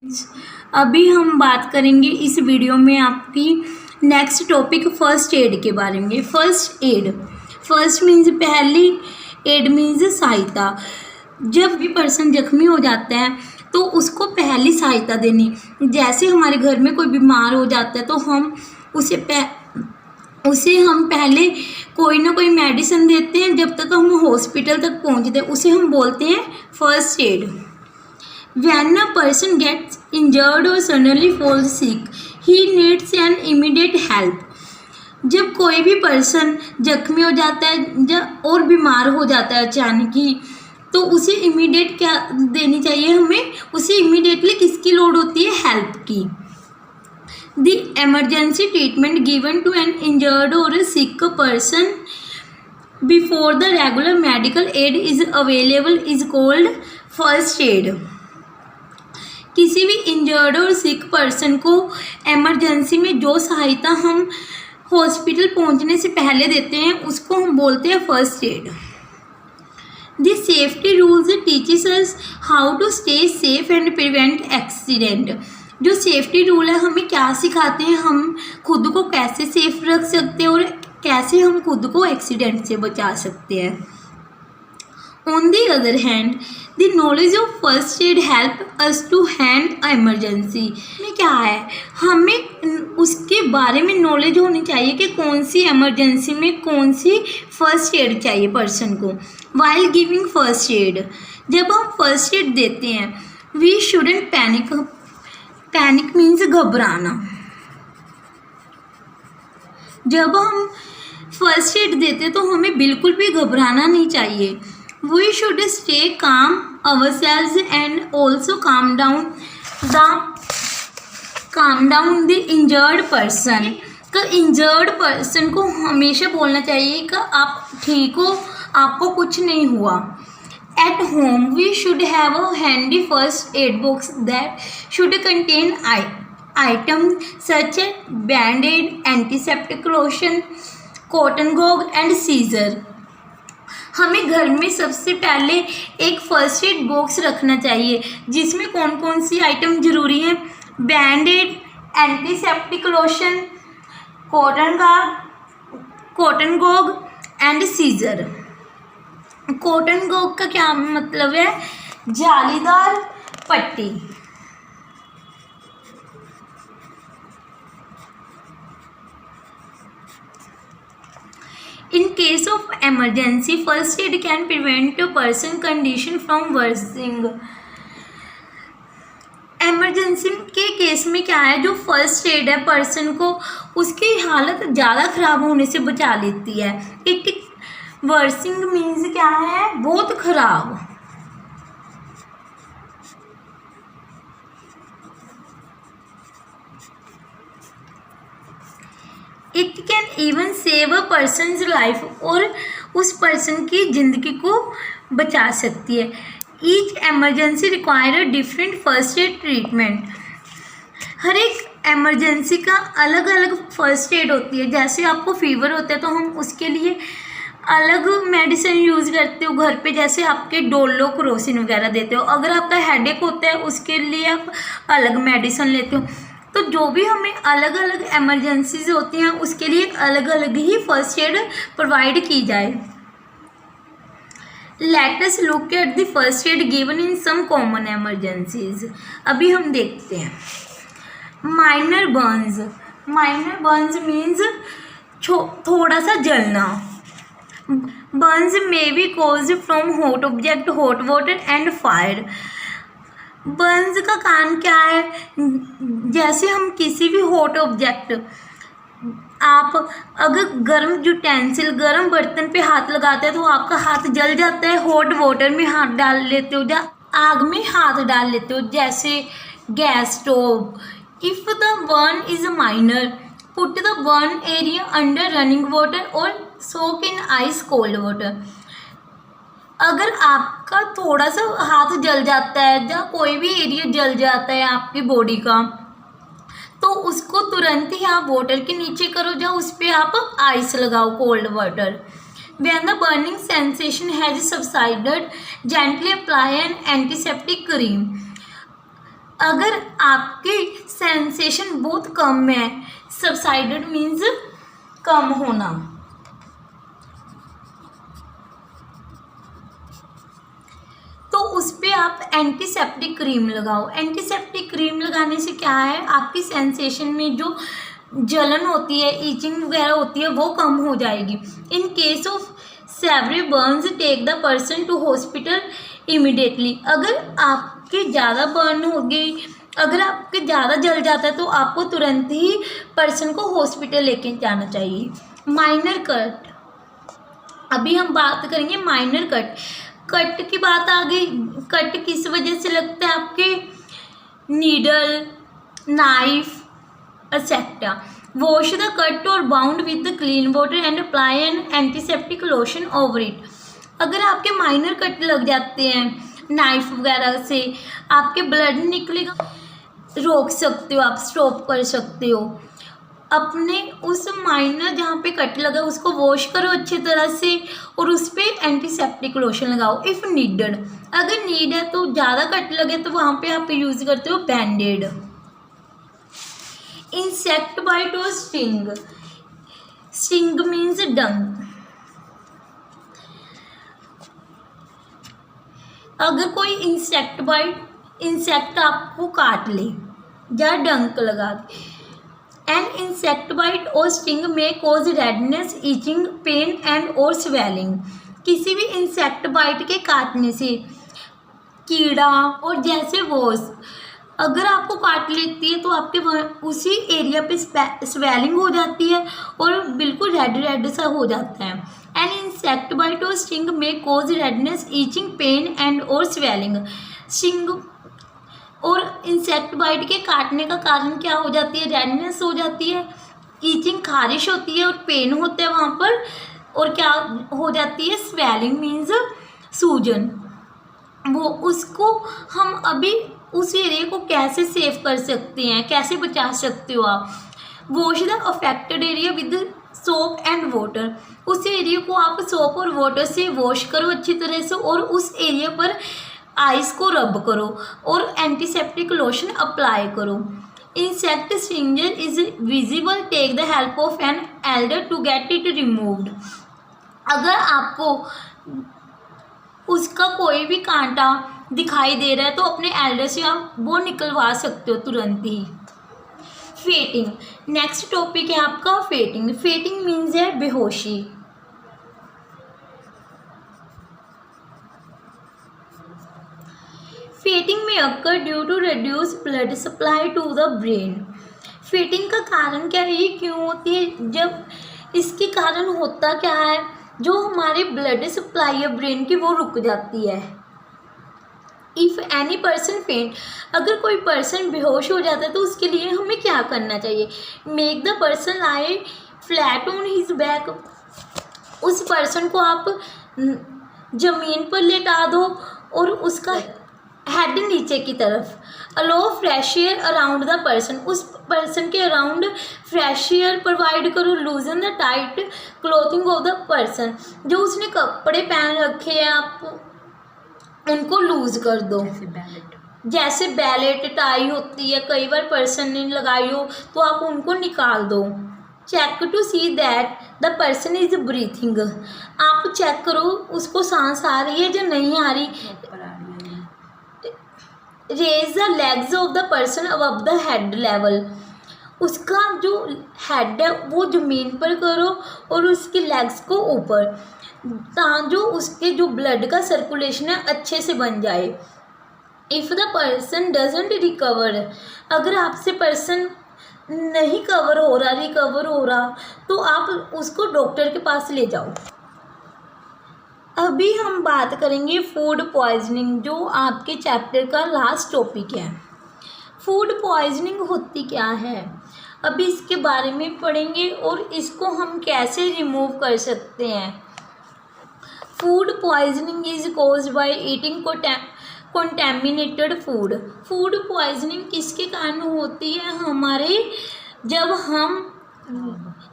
अभी हम बात करेंगे इस वीडियो में आपकी नेक्स्ट टॉपिक फर्स्ट एड के बारे में। फर्स्ट एड, फर्स्ट मीन्स पहली, एड मीन्स सहायता। जब भी पर्सन जख्मी हो जाता है तो उसको पहली सहायता देनी। जैसे हमारे घर में कोई बीमार हो जाता है तो हम उसे हम पहले कोई ना कोई मेडिसिन देते हैं जब तक हम हॉस्पिटल तक पहुंचते हैं, उसे हम बोलते हैं first add. When a person gets injured or suddenly falls sick, he needs an immediate help. जब कोई भी पर्सन जख्मी हो जाता है और बीमार हो जाता है अचानक ही, तो उसे इमीडिएट क्या देनी चाहिए हमें? उसे इमीडिएटली किसकी लोड होती है? हेल्प की। The emergency treatment given to an injured or a sick person before the regular medical aid is available is called first aid. किसी भी इंजर्ड और सिक पर्सन को एमरजेंसी में जो सहायता हम हॉस्पिटल पहुंचने से पहले देते हैं उसको हम बोलते हैं first aid. The safety rules teaches us how to stay safe and prevent accident. जो सेफ्टी रूल है हमें क्या सिखाते हैं? हम खुद को कैसे सेफ रख सकते हैं और कैसे हम खुद को एक्सीडेंट से बचा सकते हैं। On the other hand, the knowledge of first aid help us to handle emergency. में क्या है? हमें उसके बारे में नॉलेज होनी चाहिए कि कौन सी एमरजेंसी में कौन सी फर्स्ट एड चाहिए पर्सन को। While giving first aid, जब हम फर्स्ट एड देते हैं, we shouldn't panic. Panic means घबराना। जब हम फर्स्ट एड देते तो हमें बिल्कुल भी घबराना नहीं चाहिए। We should stay calm ourselves and also calm down the injured person. का इंजर्ड पर्सन को हमेशा बोलना चाहिए कि आप ठीक हो, आपको कुछ नहीं हुआ। At home, we should have a handy first aid box that should contain items such as band-aid, antiseptic lotion, cotton gauze and scissor. हमें घर में सबसे पहले एक फर्स्ट एड बॉक्स रखना चाहिए जिसमें कौन कौन सी आइटम ज़रूरी हैं? Band-add, antiseptic lotion, cotton Gogh and seizure. Cotton Gogh का क्या मतलब है? जालीदार पट्टी। In case of emergency, first aid can prevent a person condition from worsening. Emergency के केस में क्या है? जो फर्स्ट एड है पर्सन को उसकी हालत ज़्यादा ख़राब होने से बचा लेती है। इट वर्सिंग मीन्स क्या है? बहुत ख़राब। It can even save a person's life, और उस पर्सन की ज़िंदगी को बचा सकती है। Each emergency require a different first aid treatment. हर एक एमरजेंसी का अलग अलग फर्स्ट एड होती है। जैसे आपको फीवर होता है तो हम उसके लिए अलग मेडिसिन यूज़ करते हो घर पे, जैसे आपके डोलो क्रोसिन वगैरह देते हो। अगर आपका हेडेक होता है उसके लिए आप अलग मेडिसिन लेते हो। तो जो भी हमें अलग अलग एमरजेंसीज होती हैं उसके लिए अलग अलग ही फर्स्ट एड प्रोवाइड की जाए। Let us look at the first aid given in some common emergencies. अभी हम देखते हैं minor burns. Minor burns means थोड़ा सा जलना। Burns may be caused from hot object, hot water and fire. बर्न्स का कारण क्या है? जैसे हम किसी भी हॉट ऑब्जेक्ट, आप अगर गर्म यूटेंसिल, गर्म बर्तन पे हाथ लगाते हैं तो आपका हाथ जल जाता है। हॉट वाटर में हाथ डाल लेते हो या आग में हाथ डाल लेते हो, जैसे gas stove. If the burn is minor, put the burn area under running water और सोक इन आइस कोल्ड वाटर। अगर आपका थोड़ा सा हाथ जल जाता है या कोई भी एरिया जल जाता है आपकी बॉडी का, तो उसको तुरंत ही आप वाटर के नीचे करो या उस पर आप आइस लगाओ, cold water. When the burning sensation has subsided, gently apply an antiseptic cream. अगर आपके सेंसेशन बहुत कम है, सबसाइडेड मीन्स कम होना, तो उस पर आप एंटीसेप्टिक क्रीम लगाओ। एंटीसेप्टिक क्रीम लगाने से क्या है, आपकी सेंसेशन में जो जलन होती है, ईचिंग वगैरह होती है, वो कम हो जाएगी। In case of severer burns take the person to hospital immediately. अगर आपके ज़्यादा बर्न हो गई, अगर आपके ज़्यादा जल जाता है, तो आपको तुरंत ही पर्सन को हॉस्पिटल लेके जाना चाहिए। माइनर कट, अभी हम बात करेंगे माइनर कट। कट की बात आ गई, कट किस वजह से लगता है, आपके needle, knife etcetera. Wash the cut और bound with the clean water and apply an antiseptic lotion over it. अगर आपके माइनर कट लग जाते हैं नाइफ वगैरह से, आपके ब्लड निकलेगा, रोक सकते हो आप, स्टॉप कर सकते हो। अपने उस माइनर जहाँ पे कट लगा उसको वॉश करो अच्छी तरह से और उस पर एंटीसेप्टिक लोशन लगाओ इफ़ नीडेड। अगर नीड है तो ज़्यादा कट लगे तो वहाँ पे आप यूज़ करते हो बैंडेड। इंसेक्ट बाइट और स्टिंग, स्टिंग मीन्स डंक। अगर कोई इंसेक्ट बाइट, इंसेक्ट आपको काट ले या डंक लगा दे, एन इंसेक्ट बाइट और sting may cause redness, itching, pain and और स्वेलिंग। किसी भी इंसेक्ट बाइट के काटने से, कीड़ा और जैसे वॉस अगर आपको काट लेती है तो आपके उसी एरिया पे स्वेलिंग हो जाती है और बिल्कुल रेड रेड सा हो जाता है। एन इंसेक्ट बाइट और sting may cause redness, itching, pain and और स्वेलिंग। स्टिंग और इंसेक्ट बाइट के काटने का कारण क्या हो जाती है, रेडनेस हो जाती है, ईचिंग खारिश होती है और पेन होता है वहाँ पर, और क्या हो जाती है, स्वेलिंग मीन्स सूजन। वो उसको हम अभी उस एरिया को कैसे सेव कर सकते हैं, कैसे बचा सकते हो आप। Wash the affected area with soap and water. उस एरिया को आप सोप और वाटर से वॉश करो अच्छी तरह से और उस एरिया पर आइस को रब करो और एंटीसेप्टिक लोशन अप्लाई करो। Insect stinger is visible, take the help of an elder to get it removed. अगर आपको उसका कोई भी कांटा दिखाई दे रहा है तो अपने एल्डर से आप वो निकलवा सकते हो तुरंत ही। फेटिंग, नेक्स्ट टॉपिक है आपका फेटिंग। फेटिंग मीन्स है बेहोशी। Fainting may occur due to reduce blood supply to the brain. Fainting का कारण क्या है, ये क्यों होती है, जब इसके कारण होता क्या है, जो हमारे ब्लड सप्लाई है ब्रेन की वो रुक जाती है। इफ़ एनी पर्सन फेंट, अगर कोई पर्सन बेहोश हो जाता है तो उसके लिए हमें क्या करना चाहिए, make the person lie flat on his back. उस पर्सन को आप ज़मीन पर लेटा दो और उसका हेड नीचे की तरफ। Allow fresh air around the person, उस पर्सन के अराउंड फ्रेश एयर प्रोवाइड करो। Loosen the tight clothing of the person, जो उसने कपड़े पहन रखे हैं आप उनको लूज कर दो। जैसे बैलेट टाई होती है, कई बार पर्सन ने लगाई हो तो आप उनको निकाल दो। Check to see that the person is breathing, आप चेक करो उसको सांस आ रही है या नहीं आ रही। Raise the legs of the person above the head level, उसका जो हेड है वो ज़मीन पर करो और उसकी लेग्स को ऊपर, ताकि उसके जो ब्लड का सर्कुलेशन है अच्छे से बन जाए। If the person doesn't recover, अगर आपसे पर्सन नहीं रिकवर हो रहा तो आप उसको डॉक्टर के पास ले जाओ। अभी हम बात करेंगे फूड पॉइजनिंग, जो आपके चैप्टर का लास्ट टॉपिक है। फूड पॉइजनिंग होती क्या है, अभी इसके बारे में पढ़ेंगे और इसको हम कैसे रिमूव कर सकते हैं। Food poisoning is caused by eating contaminated food. Food poisoning किसके कारण होती है, हमारे जब हम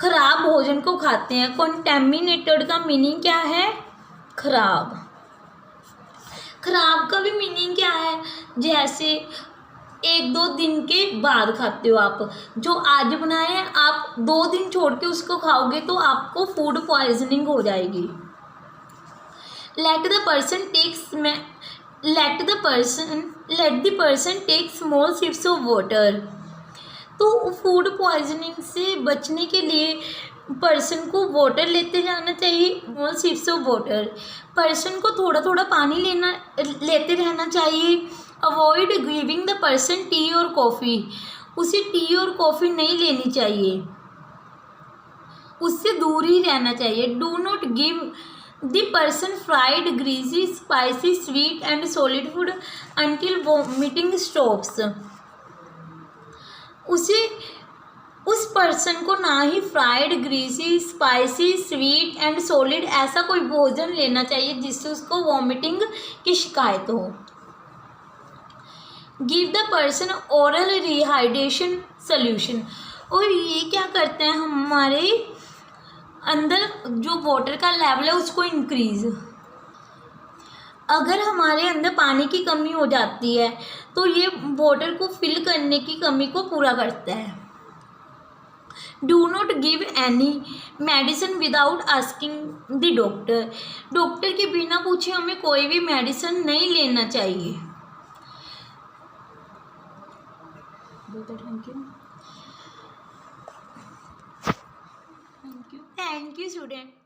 खराब भोजन को खाते हैं। कंटेमिनेटेड का मीनिंग क्या है, खराब। खराब का भी मीनिंग क्या है, जैसे 1-2 दिन के बाद खाते हो आप। जो आज बनाए हैं आप 2 दिन छोड़ के उसको खाओगे तो आपको फूड पॉइजनिंग हो जाएगी। Let the person take small sips of water. तो फूड पॉइजनिंग से बचने के लिए पर्सन को वाटर लेते जाना चाहिए, small sips of water. Person को थोड़ा थोड़ा पानी लेते रहना चाहिए। Avoid giving the person tea और कॉफ़ी। उसे टी और कॉफ़ी नहीं लेनी चाहिए, उससे दूर ही रहना चाहिए। Do not give the person fried, greasy, spicy, sweet and solid food until vomiting stops. उस पर्सन को ना ही fried, greasy, spicy, sweet and solid ऐसा कोई भोजन लेना चाहिए जिससे उसको वॉमिटिंग की शिकायत हो। Give the person oral rehydration solution. और ये क्या करते हैं, हमारे अंदर जो वाटर का लेवल है उसको इंक्रीज। अगर हमारे अंदर पानी की कमी हो जाती है तो ये वाटर को फिल करने की कमी को पूरा करता है। Do not give any medicine without asking the doctor. Doctor के बिना पूछे हमें कोई भी मेडिसिन नहीं लेना चाहिए। Thank you student.